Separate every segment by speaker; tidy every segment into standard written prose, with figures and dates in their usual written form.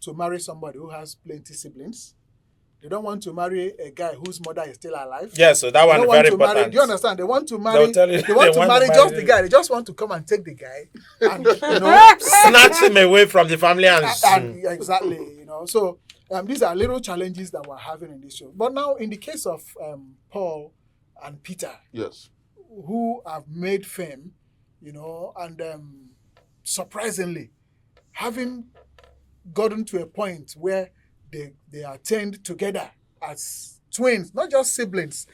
Speaker 1: to marry somebody who has plenty siblings. They don't want to marry a guy whose mother is still alive.
Speaker 2: Yeah, so that one is very important.
Speaker 1: Do you understand? They want to marry.
Speaker 2: They
Speaker 1: want to marry just the guy. They just want to come and take the guy, and
Speaker 2: snatch him away from the family and
Speaker 1: exactly. So these are little challenges that we're having in this show. But now, in the case of Paul and Peter,
Speaker 3: yes,
Speaker 1: who have made fame, and surprisingly, having gotten to a point where they attend together as twins, not just siblings.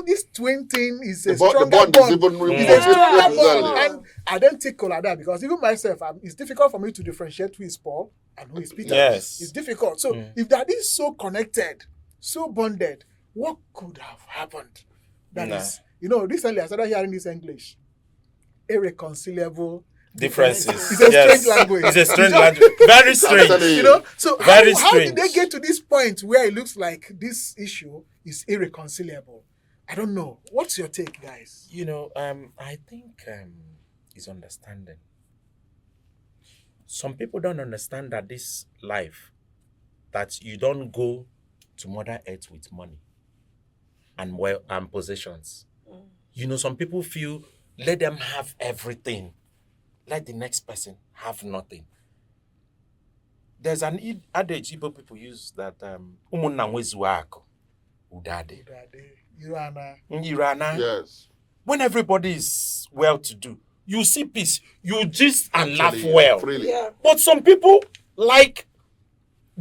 Speaker 1: This twin thing is a stronger bond. It's a stronger bond and identical like that, because even myself, it's difficult for me to differentiate who is Paul and who is Peter.
Speaker 2: Yes.
Speaker 1: It's difficult. So if that is so connected, so bonded, what could have happened? That is, recently I started hearing this English, irreconcilable
Speaker 2: differences.
Speaker 1: It's a strange language.
Speaker 2: It's a strange language. Very strange.
Speaker 1: So
Speaker 2: very
Speaker 1: how did they get to this point where it looks like this issue is irreconcilable? I don't know. What's your take, guys?
Speaker 2: I think it's understanding. Some people don't understand that this life, that you don't go to Mother Earth with money and possessions. Some people feel, let them have everything. Let the next person have nothing. There's an adage Igbo people use that umunna nwezu akụ udade.
Speaker 3: Yes.
Speaker 2: When everybody is well-to-do, you see peace, you gist and laugh well.
Speaker 3: Freely. Yeah.
Speaker 2: But some people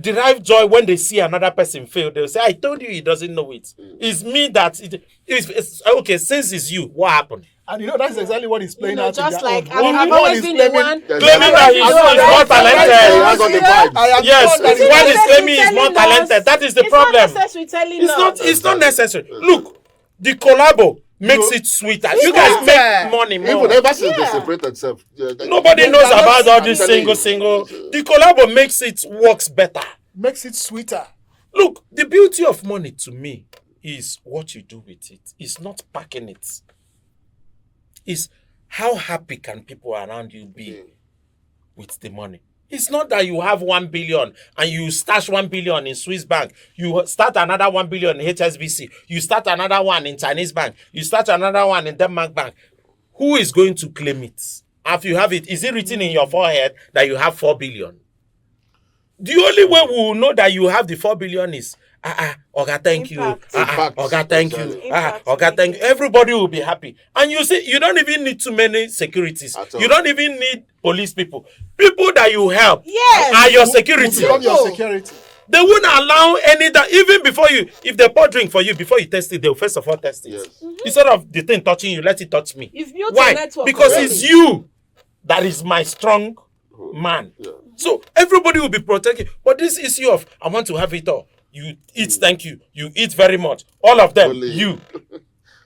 Speaker 2: derive joy when they see another person fail. They'll say, I told you he doesn't know it. It's me that it's okay, since it's you, what happened?
Speaker 1: And that's exactly what he's playing out.
Speaker 4: Just like
Speaker 1: I've
Speaker 4: always been the one
Speaker 2: claiming that he's more talented.
Speaker 3: He has all the vibes.
Speaker 2: Yes, when he's claiming he's more talented, that is the problem. It's not necessary. Look, the collabo makes it sweeter. You guys make money more.
Speaker 3: Even ever since they separated themselves.
Speaker 2: Nobody knows about all this single. The collabo makes it works better.
Speaker 1: Makes it sweeter.
Speaker 2: Look, the beauty of money to me is what you do with it. It's not packing it. It's how happy can people around you be with the money. It's not that you have 1 billion and you stash 1 billion in Swiss bank. You start another 1 billion in HSBC. You start another one in Chinese bank. You start another one in Denmark bank. Who is going to claim it? After you have it, is it written in your forehead that you have 4 billion? The only way we will know that you have the 4 billion is, Oga, thank you. Oga, thank you. Oga, thank you. Everybody will be happy. And you see, you don't even need too many securities. You don't even need police people. People that you help are your security. They won't allow any that, even before you, if they pour drink for you, before you test it, they'll first of all test it.
Speaker 3: Yes.
Speaker 2: Instead of the thing touching you, let it touch me. Why? Because it's you that is my strong man.
Speaker 3: Yeah.
Speaker 2: So everybody will be protected. But this issue of, I want to have it all. You eat, thank you. You eat very much. All of them, you.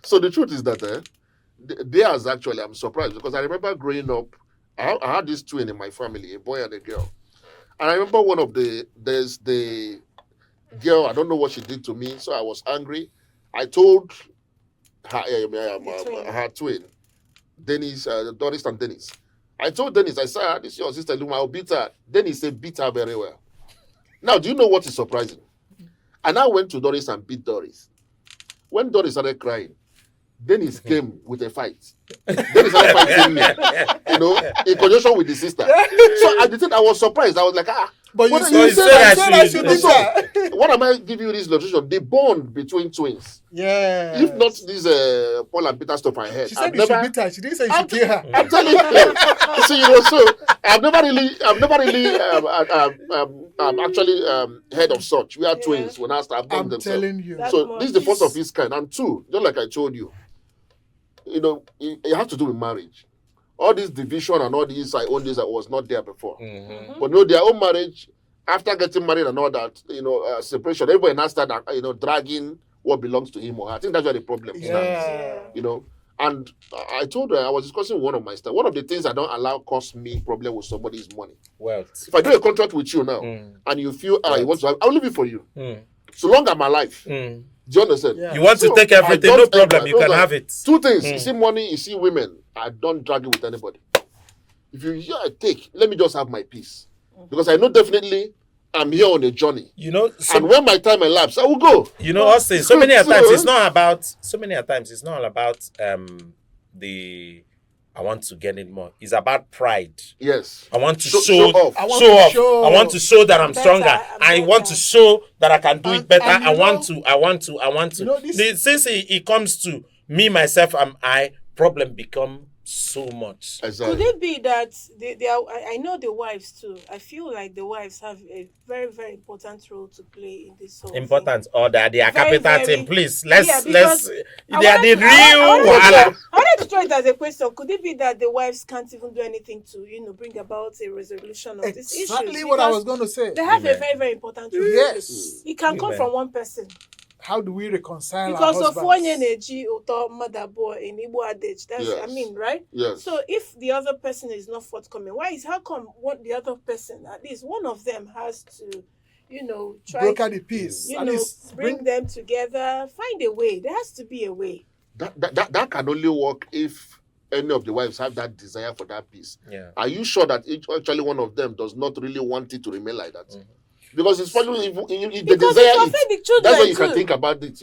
Speaker 3: So the truth is that there's actually, I'm surprised because I remember growing up, I had this twin in my family, a boy and a girl. And I remember there's the girl, I don't know what she did to me, so I was angry. I told her twin, Dennis, Doris and Dennis. I told Dennis, I said, this is your sister, Luma, I'll beat her. Dennis said, beat her very well. Now, do you know what is surprising? And I went to Doris and beat Doris. When Doris started crying, Dennis came with a fight. Dennis started fighting me, in conjunction with the sister. So at the time, I was surprised. I was like,
Speaker 1: But
Speaker 3: what am I giving you this illustration? The bond between twins.
Speaker 1: Yeah.
Speaker 3: If not this Paul and Peter stuff I heard.
Speaker 1: She said you should beat her. She didn't say you should kill her.
Speaker 3: I'm telling you. See, so I've never really actually heard of such. We are twins when I start
Speaker 1: I'm telling you.
Speaker 3: So this is the first of its kind. And two, just like I told you, it has to do with marriage. All this division and all these, I own this, that was not there before.
Speaker 2: Mm-hmm.
Speaker 3: But their own marriage, after getting married and all that, separation, everybody now start, dragging what belongs to him or her. I think that's where the problem stands. And I told her, I was discussing one of my stuff. One of the things I don't allow cause me problem with somebody is money.
Speaker 2: Wealth.
Speaker 3: If I do a contract with you now, and you feel, you want to have, I'll leave it for you. So long as I'm alive. Do you understand?
Speaker 2: Yeah. You want to take everything, no problem, you can have it.
Speaker 3: Two things, you see money, you see women. I don't drag it with anybody. If you take, let me just have my peace. Because I know definitely I'm here on a journey.
Speaker 2: You know,
Speaker 3: And when my time elapses, I will go.
Speaker 2: you know, Austin, so many a times it's not all about the I want to get it more. It's about pride.
Speaker 3: Yes.
Speaker 2: I want to
Speaker 3: Show
Speaker 2: show
Speaker 3: off.
Speaker 1: I want to show-
Speaker 2: I want to show that I'm
Speaker 4: Better,
Speaker 2: stronger.
Speaker 4: I'm
Speaker 2: I
Speaker 4: better.
Speaker 2: want to show that I can do it
Speaker 1: And-
Speaker 2: better.
Speaker 1: and you
Speaker 2: I want
Speaker 1: know-
Speaker 2: to. I want to.
Speaker 1: You know, this-
Speaker 2: Since it comes to me, myself, and I, problem become so much.
Speaker 4: Could
Speaker 3: Exactly.
Speaker 4: it be that they are, I know the wives too. I feel like the wives have a very, very important role to play in this whole thing.
Speaker 2: Important or that they are
Speaker 4: Very,
Speaker 2: capital
Speaker 4: very-
Speaker 2: team. Please,
Speaker 4: Yeah,
Speaker 2: let's.
Speaker 4: because
Speaker 2: They are the real
Speaker 4: I
Speaker 2: wahala.
Speaker 4: wanted to throw it as a question. Could it be that the wives can't even do anything to, bring about a resolution of this issue?
Speaker 1: Exactly what I was going to say.
Speaker 4: They have a
Speaker 2: Women.
Speaker 4: very, very important role.
Speaker 1: Yes.
Speaker 4: It can come
Speaker 2: Women.
Speaker 4: from one person.
Speaker 1: How do we reconcile
Speaker 4: Because
Speaker 1: our
Speaker 4: of one
Speaker 1: husbands?
Speaker 4: energy or mother boy in Igbo adage. That's
Speaker 3: Yes.
Speaker 4: right?
Speaker 3: Yes.
Speaker 4: So if the other person is not forthcoming, how come the other person, at least one of them, has to, try
Speaker 1: Broker
Speaker 4: to,
Speaker 1: the peace. At least
Speaker 4: bring them together, find a way. There has to be a way.
Speaker 3: That can only work if any of the wives have that desire for that peace.
Speaker 2: Yeah.
Speaker 3: Are you sure that actually one of them does not really want it to remain like that? Because it's probably if they
Speaker 4: Because
Speaker 3: desire
Speaker 4: it will
Speaker 3: it,
Speaker 4: affect the children
Speaker 3: that's why you can
Speaker 4: too.
Speaker 3: think about it.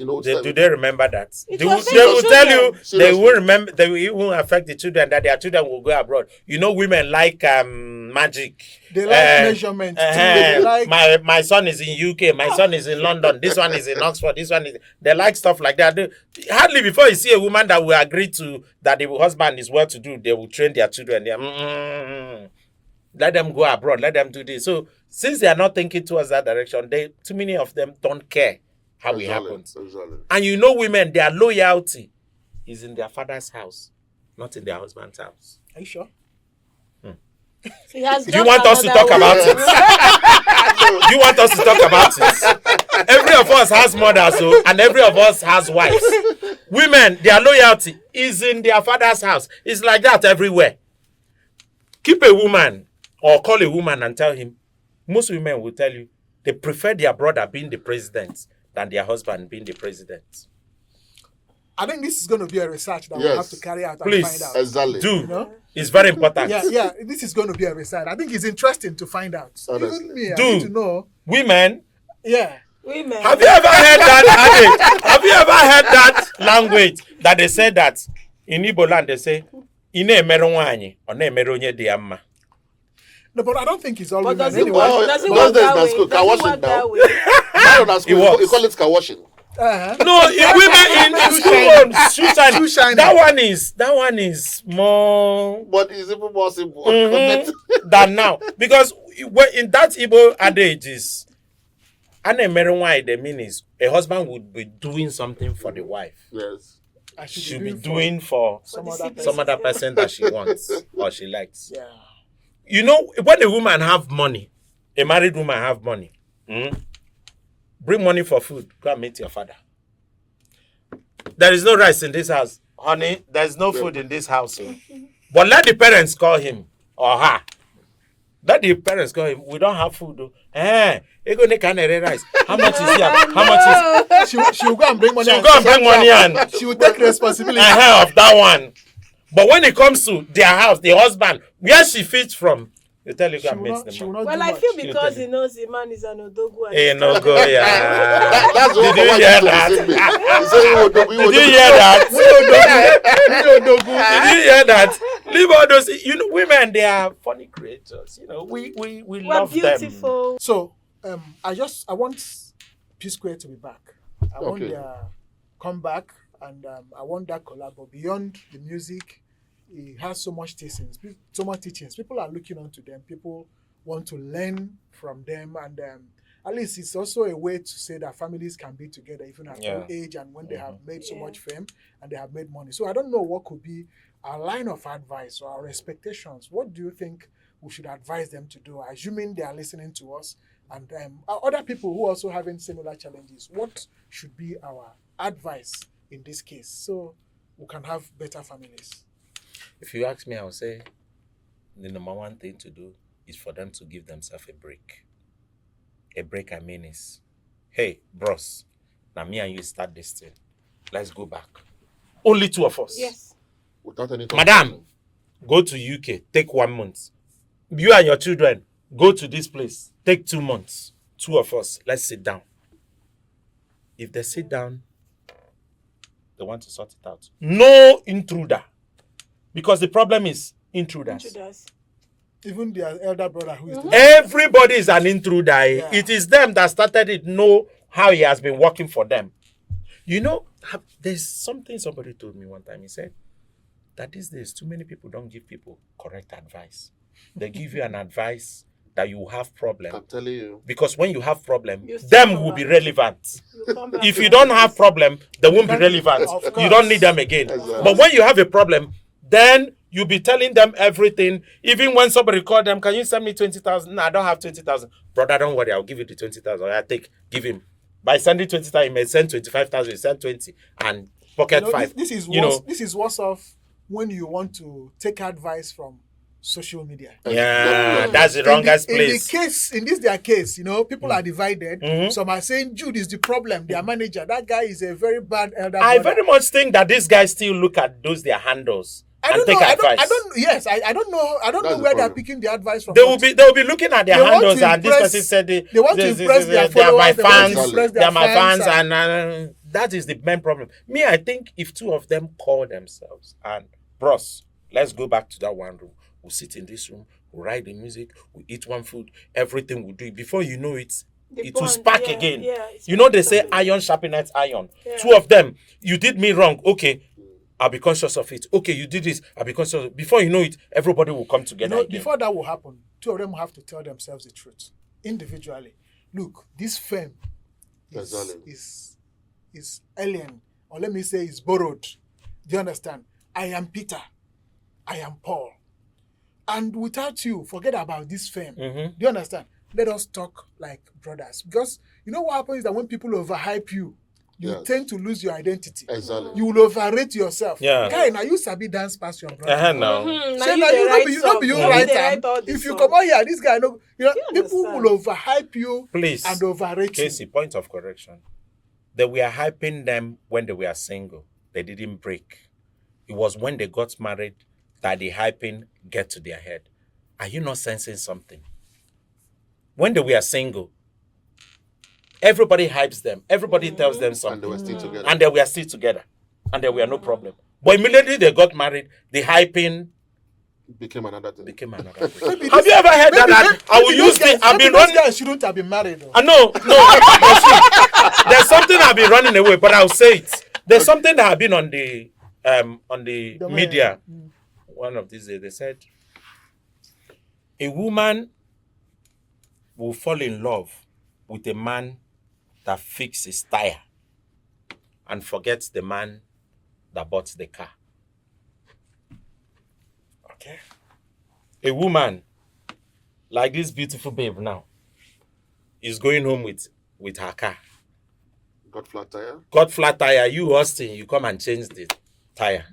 Speaker 2: Do they remember that?
Speaker 4: It
Speaker 2: They
Speaker 4: will
Speaker 2: will,
Speaker 4: affect
Speaker 2: they
Speaker 4: the
Speaker 2: will tell you.
Speaker 4: children.
Speaker 2: They
Speaker 3: Seriously.
Speaker 2: will remember. They will even affect the children that their children will go abroad. You know, women like magic.
Speaker 1: They like measurements too. They like
Speaker 2: my son is in UK. My son is in London. This one is in Oxford. This one is. They like stuff like that. Hardly before you see a woman that will agree to that the husband is well to do, they will train their children. Let them go abroad. Let them do this. So since they are not thinking towards that direction, too many of them don't care how it happens.
Speaker 3: Exactly.
Speaker 2: And you know, women, their loyalty is in their father's house, not in their husband's house.
Speaker 1: Are you sure?
Speaker 4: So he has
Speaker 2: Do you
Speaker 4: just
Speaker 2: want us to
Speaker 4: another
Speaker 2: talk
Speaker 4: way.
Speaker 2: about it? Do you want us to talk about it? Every of us has mothers, and every of us has wives. Women, their loyalty is in their father's house. It's like that everywhere. Keep a woman or call a woman and tell him. Most women will tell you they prefer their brother being the president than their husband being the president.
Speaker 1: I think this is going to be a research that
Speaker 3: Yes.
Speaker 1: we'll have to carry out and
Speaker 2: Please.
Speaker 1: find out.
Speaker 3: Exactly.
Speaker 2: Do.
Speaker 1: You know?
Speaker 2: It's very important.
Speaker 1: Yeah, this is going to be a research. I think it's interesting to find out.
Speaker 3: Honestly.
Speaker 1: Even me, I
Speaker 2: Do.
Speaker 1: need to know.
Speaker 2: Women,
Speaker 1: Yeah.
Speaker 4: Women.
Speaker 2: have you ever heard that adage? Have you ever heard that language that they say that in Igbo land they say ine emere nwaanyị ọ na-emere onye dị ya mma.
Speaker 1: No, but I don't think it's all
Speaker 4: But
Speaker 1: women
Speaker 4: does it
Speaker 1: anyway.
Speaker 4: work?
Speaker 3: Oh,
Speaker 4: Does it
Speaker 3: those
Speaker 4: work
Speaker 3: days
Speaker 4: that
Speaker 3: that's
Speaker 4: way?
Speaker 3: good.
Speaker 4: Does
Speaker 3: Can
Speaker 4: it
Speaker 3: wash it
Speaker 4: work
Speaker 3: now.
Speaker 4: that way?
Speaker 3: Now that's
Speaker 2: It works.
Speaker 3: we call it car washing.
Speaker 1: Uh-huh.
Speaker 2: No, in women in school homes, shoe shining.
Speaker 1: Shoe shining.
Speaker 2: That one is more
Speaker 3: But it's even more simple.
Speaker 2: than now because in that Igbo adage is ana-emere nwaanyị, the mean is a husband would be doing something for the wife.
Speaker 3: Yes.
Speaker 1: I
Speaker 2: She'll be doing for
Speaker 1: some
Speaker 4: For the
Speaker 1: other
Speaker 4: siblings.
Speaker 1: person.
Speaker 2: some other person that she wants or she likes.
Speaker 1: Yeah.
Speaker 2: You know, when a woman have money, a married woman have money, bring money for food, go and meet your father. There is no rice in this house. Honey, there is no food in this house. But let the parents call him or her. Let the parents call him. We don't have food. Ego ne can rice. How much is here? How much is?
Speaker 1: She'll go and bring money.
Speaker 2: She'll go and bring money and
Speaker 1: She will take responsibility.
Speaker 2: of that one. But when it comes to their house, the husband, where she feeds from, you tell you go
Speaker 1: She
Speaker 2: and
Speaker 1: will
Speaker 2: meet
Speaker 1: not,
Speaker 2: the
Speaker 1: she will
Speaker 2: man.
Speaker 1: not
Speaker 4: Well,
Speaker 1: do
Speaker 4: I
Speaker 1: much.
Speaker 4: feel
Speaker 2: She'll
Speaker 4: because
Speaker 2: tell
Speaker 4: he knows the man is an odogu. and
Speaker 2: Hey, no go, yeah.
Speaker 3: That's what
Speaker 2: Did you hear that?
Speaker 3: Did
Speaker 2: Did you hear that?
Speaker 1: We don't do.
Speaker 2: Did you hear that? Leave all those. You know, women, they are funny creators. You know, we
Speaker 4: We're
Speaker 2: love them.
Speaker 4: beautiful.
Speaker 1: So, I want Psquare to be back. I want
Speaker 3: Okay.
Speaker 1: their comeback, and I want that collab. But beyond the music, it has so much teachings. People are looking onto them. People want to learn from them, and at least it's also a way to say that families can be together even at
Speaker 2: Yeah.
Speaker 1: old age and when they have made so
Speaker 4: Yeah.
Speaker 1: much fame and they have made money. So I don't know what could be our line of advice or our expectations. What do you think we should advise them to do, assuming they are listening to us? And other people who also having similar challenges, what should be our advice in this case so we can have better families?
Speaker 2: If you ask me, I would say the number one thing to do is for them to give themselves a break. A break, I mean, is, hey, bros, now me and you start this thing. Let's go back. Only two of us.
Speaker 4: Yes.
Speaker 3: Without any
Speaker 2: Madam, go to UK, take 1 month. You and your children, go to this place, take 2 months. two of us, let's sit down. If they sit down, they want to sort it out. No intruder. Because the problem is intruders.
Speaker 4: Intruders.
Speaker 1: Even their elder brother who is the
Speaker 2: Everybody is an intruder.
Speaker 1: Yeah.
Speaker 2: It is them that started it, know how he has been working for them. You know, there's something somebody told me one time. He said that these days, too many people don't give people correct advice. They give you an advice that you have problem.
Speaker 3: I'm telling you.
Speaker 2: Because when you have problem,
Speaker 4: You still
Speaker 2: them
Speaker 4: come
Speaker 2: will
Speaker 4: back.
Speaker 2: be relevant.
Speaker 4: You come back
Speaker 2: If
Speaker 4: to
Speaker 2: you
Speaker 4: that
Speaker 2: don't have
Speaker 4: place.
Speaker 2: problem, they won't be relevant.
Speaker 1: Of
Speaker 2: You
Speaker 1: course.
Speaker 2: don't need them again.
Speaker 3: Exactly.
Speaker 2: But when you have a problem, then you'll be telling them everything. Even when somebody call them, can you send me 20,000? No, I don't have 20,000. Brother, don't worry, I'll give you the 20,000. Give him. By sending 20,000, he may send 25,000, he send 20 and pocket
Speaker 1: You know,
Speaker 2: 5.
Speaker 1: this is
Speaker 2: you
Speaker 1: worse.
Speaker 2: know,
Speaker 1: This is worse off when you want to take advice from social media.
Speaker 2: yeah, that's the wrongest place.
Speaker 1: In this their case, you know, people are divided.
Speaker 2: Mhm.
Speaker 1: Some are saying Jude is the problem, their manager. That guy is a very bad elder
Speaker 2: I
Speaker 1: brother.
Speaker 2: very much think that these guys still look at those their handles
Speaker 1: I
Speaker 2: and
Speaker 1: don't
Speaker 2: take
Speaker 1: know.
Speaker 2: advice.
Speaker 1: I don't know. I don't
Speaker 3: That's
Speaker 1: know
Speaker 3: the
Speaker 1: where they're
Speaker 3: problem.
Speaker 1: picking the advice from.
Speaker 2: They will be looking at their
Speaker 1: They want
Speaker 2: handles
Speaker 1: to
Speaker 2: and this
Speaker 1: impress-
Speaker 2: person said
Speaker 1: they want to impress their
Speaker 2: they are my
Speaker 1: followers, they want
Speaker 2: fans,
Speaker 1: to impress
Speaker 2: they
Speaker 1: their
Speaker 2: are my fans,
Speaker 1: fans
Speaker 2: and that is the main problem. Me, I think if two of them call themselves and bros, let's go back to that one room. We'll sit in this room, we'll write the music, we'll eat one food, everything we'll do it. Before you know it,
Speaker 4: The
Speaker 2: it will
Speaker 4: bond,
Speaker 2: spark
Speaker 4: yeah,
Speaker 2: again.
Speaker 4: yeah, it's
Speaker 2: You know they say
Speaker 4: something.
Speaker 2: iron sharpeneth iron.
Speaker 4: Yeah.
Speaker 2: Two of them, you did me wrong. Okay, I'll be conscious of it. Okay, you did this. I'll be conscious. Before you know it, everybody will come
Speaker 1: You
Speaker 2: together
Speaker 1: know,
Speaker 2: again.
Speaker 1: before that will happen, two of them have to tell themselves the truth individually. Look, this fame
Speaker 3: Exactly.
Speaker 1: is alien, or let me say, is borrowed. Do you understand? I am Peter. I am Paul. And without you, forget about this fame.
Speaker 2: Mhm.
Speaker 1: Do you understand? Let us talk like brothers. Because you know what happens is that when people overhype you, you
Speaker 3: Yes.
Speaker 1: tend to lose your identity.
Speaker 3: Exactly.
Speaker 1: You will overrate yourself.
Speaker 2: Yeah.
Speaker 1: Guy, now you sabi dance past your brother.
Speaker 2: No.
Speaker 4: Mhm,
Speaker 1: Say
Speaker 4: na
Speaker 1: now
Speaker 4: dey
Speaker 1: you
Speaker 4: write
Speaker 1: no be
Speaker 4: song.
Speaker 1: you
Speaker 4: Na
Speaker 1: write
Speaker 4: dey
Speaker 1: am.
Speaker 4: all the
Speaker 1: If you
Speaker 4: song.
Speaker 1: come out here, this guy no. You know,
Speaker 4: You
Speaker 1: people
Speaker 4: understand?
Speaker 1: will overhype you
Speaker 2: Please.
Speaker 1: and overrate you.
Speaker 2: Casey, point of correction. They were hyping them when they were single. They didn't break. It was when they got married that the hyping get to their head. Are you not sensing something? When they were single, everybody hypes them. Everybody tells them
Speaker 3: And they
Speaker 2: something.
Speaker 3: were still together.
Speaker 2: And they were still together. And there were no problem. But immediately they got married, the hyping
Speaker 3: Became another thing.
Speaker 2: became another thing.
Speaker 1: Maybe
Speaker 2: Have you ever heard that? I will
Speaker 1: maybe
Speaker 2: use
Speaker 1: those guys,
Speaker 2: the. I've
Speaker 1: maybe
Speaker 2: been
Speaker 1: those
Speaker 2: running.
Speaker 1: guys shouldn't have been married. Though.
Speaker 2: No. There's something I've been running away, but I'll say it. There's something that have been on the
Speaker 1: Domain.
Speaker 2: media. One of these days, they said a woman will fall in love with a man that fixes his tire and forgets the man that bought the car. Okay. A woman like this beautiful babe now is going home with her car.
Speaker 3: Got flat tire.
Speaker 2: Got flat tire, you Austin, you come and change the tire.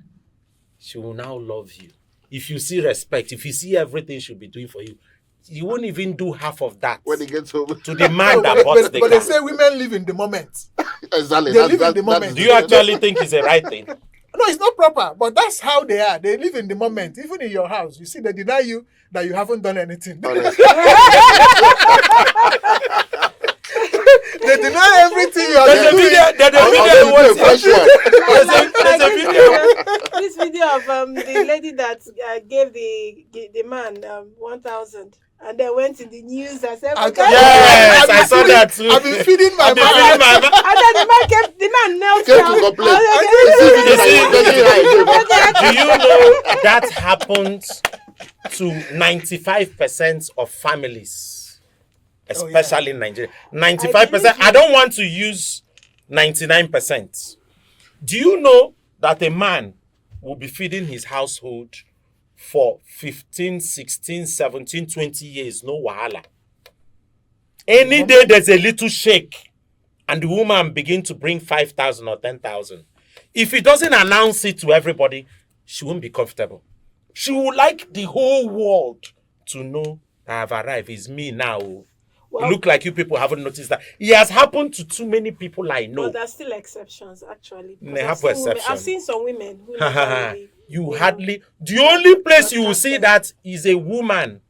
Speaker 2: She will now love you. If you see respect, if you see everything she'll be doing for you, you won't even do half of that
Speaker 3: When he gets home.
Speaker 2: to the man
Speaker 1: No,
Speaker 2: that bought the
Speaker 1: but
Speaker 2: car.
Speaker 1: they say women live in the moment.
Speaker 3: Exactly.
Speaker 1: They live in the moment.
Speaker 2: Do you actually think it's the right thing?
Speaker 1: No, it's not proper, but that's how they are. They live in the moment. Even in your house, you see, they deny you that you haven't done anything.
Speaker 3: Honestly.
Speaker 1: They deny everything you are
Speaker 2: There's a
Speaker 1: doing.
Speaker 2: video, there's a
Speaker 3: I'll
Speaker 2: video,
Speaker 3: give you a
Speaker 2: what's-
Speaker 3: fresh one.
Speaker 2: there's a video.
Speaker 4: This video of the lady that gave the man 1,000 and then went in the news and said,
Speaker 1: I-
Speaker 4: "Okay."
Speaker 2: Yes,
Speaker 1: I've been
Speaker 2: I saw
Speaker 1: feeding-
Speaker 2: that too.
Speaker 1: I've been feeding my
Speaker 2: I've been
Speaker 1: man.
Speaker 2: feeding my man.
Speaker 4: And then the man knelt
Speaker 3: Came to
Speaker 4: down.
Speaker 3: complain.
Speaker 4: I was like,
Speaker 3: See,
Speaker 2: You see-
Speaker 3: Getting high.
Speaker 2: Do you know that happens to 95% of families, especially in Nigeria? 95%. I don't want to use 99%. Do you know that a man will be feeding his household for 15, 16, 17, 20 years? No wahala. Any day there's a little shake and the woman begin to bring 5,000 or 10,000. If he doesn't announce it to everybody, she won't be comfortable. She will like the whole world to know that I've arrived. It's me now.
Speaker 4: Well-
Speaker 2: It look like you people haven't noticed that. It has happened to too many people I know.
Speaker 4: But there's still exceptions, actually. because
Speaker 2: They have
Speaker 4: I've seen women-
Speaker 2: exception.
Speaker 4: I've seen some women who never really,
Speaker 2: You hardly. The only place you will see that is a woman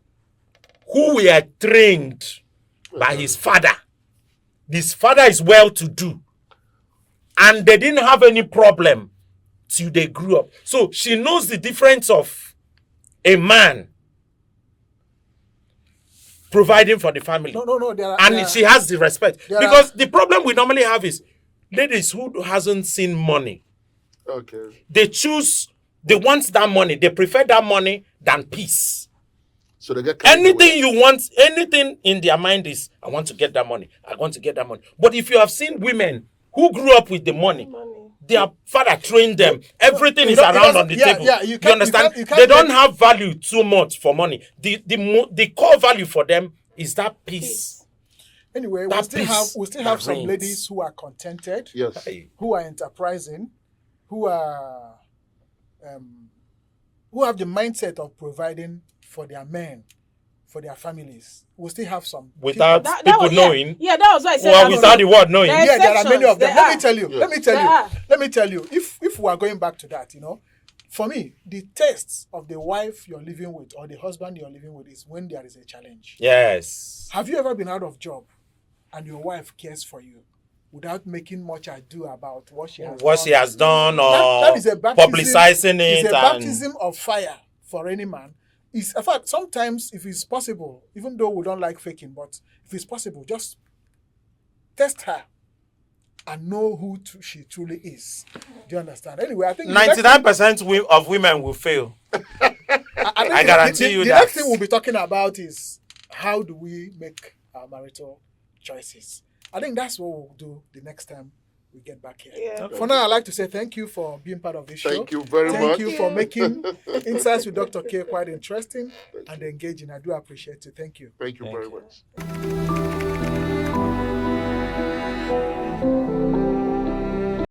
Speaker 2: who were trained by his father This father is well-to-do, and they didn't have any problem till they grew up. So she knows the difference of a man providing for the family.
Speaker 1: No.
Speaker 2: And she has the respect.
Speaker 1: there
Speaker 2: Because the problem we normally have is ladies who hasn't seen money.
Speaker 3: Okay.
Speaker 2: They want that money. They prefer that money than peace.
Speaker 3: So they get carried away.
Speaker 2: Anything you want, anything in their mind is, I want to get that money. I want to get that money. But if you have seen women who grew up with the money, their father trained them. Everything is around on the table.
Speaker 1: You
Speaker 2: You understand?
Speaker 1: you can't
Speaker 2: They don't have value too much for money. The core value for them is that peace.
Speaker 1: Anyway, we
Speaker 2: That
Speaker 1: still
Speaker 2: peace
Speaker 1: have
Speaker 2: that
Speaker 1: some
Speaker 2: reigns.
Speaker 1: ladies who are contented,
Speaker 3: Yes.
Speaker 1: who are enterprising, who have the mindset of providing for their men, for their families. We still have some
Speaker 2: Without
Speaker 1: people.
Speaker 2: people knowing.
Speaker 4: Yeah, that was what I said.
Speaker 2: Well, without the word knowing.
Speaker 4: There-
Speaker 1: Yeah, there are many of them.
Speaker 4: There
Speaker 1: Let me
Speaker 4: are.
Speaker 1: tell you.
Speaker 3: Yes.
Speaker 1: Let me tell
Speaker 4: There
Speaker 1: you.
Speaker 4: are.
Speaker 1: Let me tell you. If we are going back to that, for me, the test of the wife you're living with or the husband you're living with is when there is a challenge.
Speaker 2: Yes.
Speaker 1: Have you ever been out of job and your wife cares for you without making much ado about what she has
Speaker 2: What
Speaker 1: done?
Speaker 2: she has done or
Speaker 1: That is a baptism,
Speaker 2: publicizing it.
Speaker 1: It's a
Speaker 2: and
Speaker 1: baptism of fire for any man. In fact, sometimes if it's possible, even though we don't like faking, but if it's possible, just test her and know who she truly is. Do you understand? Anyway, I think
Speaker 2: 99% of women will fail. I guarantee you
Speaker 1: the
Speaker 2: that.
Speaker 1: next thing we'll be talking about is how do we make our marital choices. I think that's what we'll do the next time we get back here.
Speaker 4: Yeah.
Speaker 1: For now, I'd like to say thank you for being part of this show.
Speaker 3: Thank you very
Speaker 1: Thank
Speaker 3: much.
Speaker 1: you for making Insights with Dr. K quite interesting and engaging. I do appreciate it. Thank you.
Speaker 3: Thank you
Speaker 2: Thank
Speaker 3: very
Speaker 2: you.
Speaker 3: much.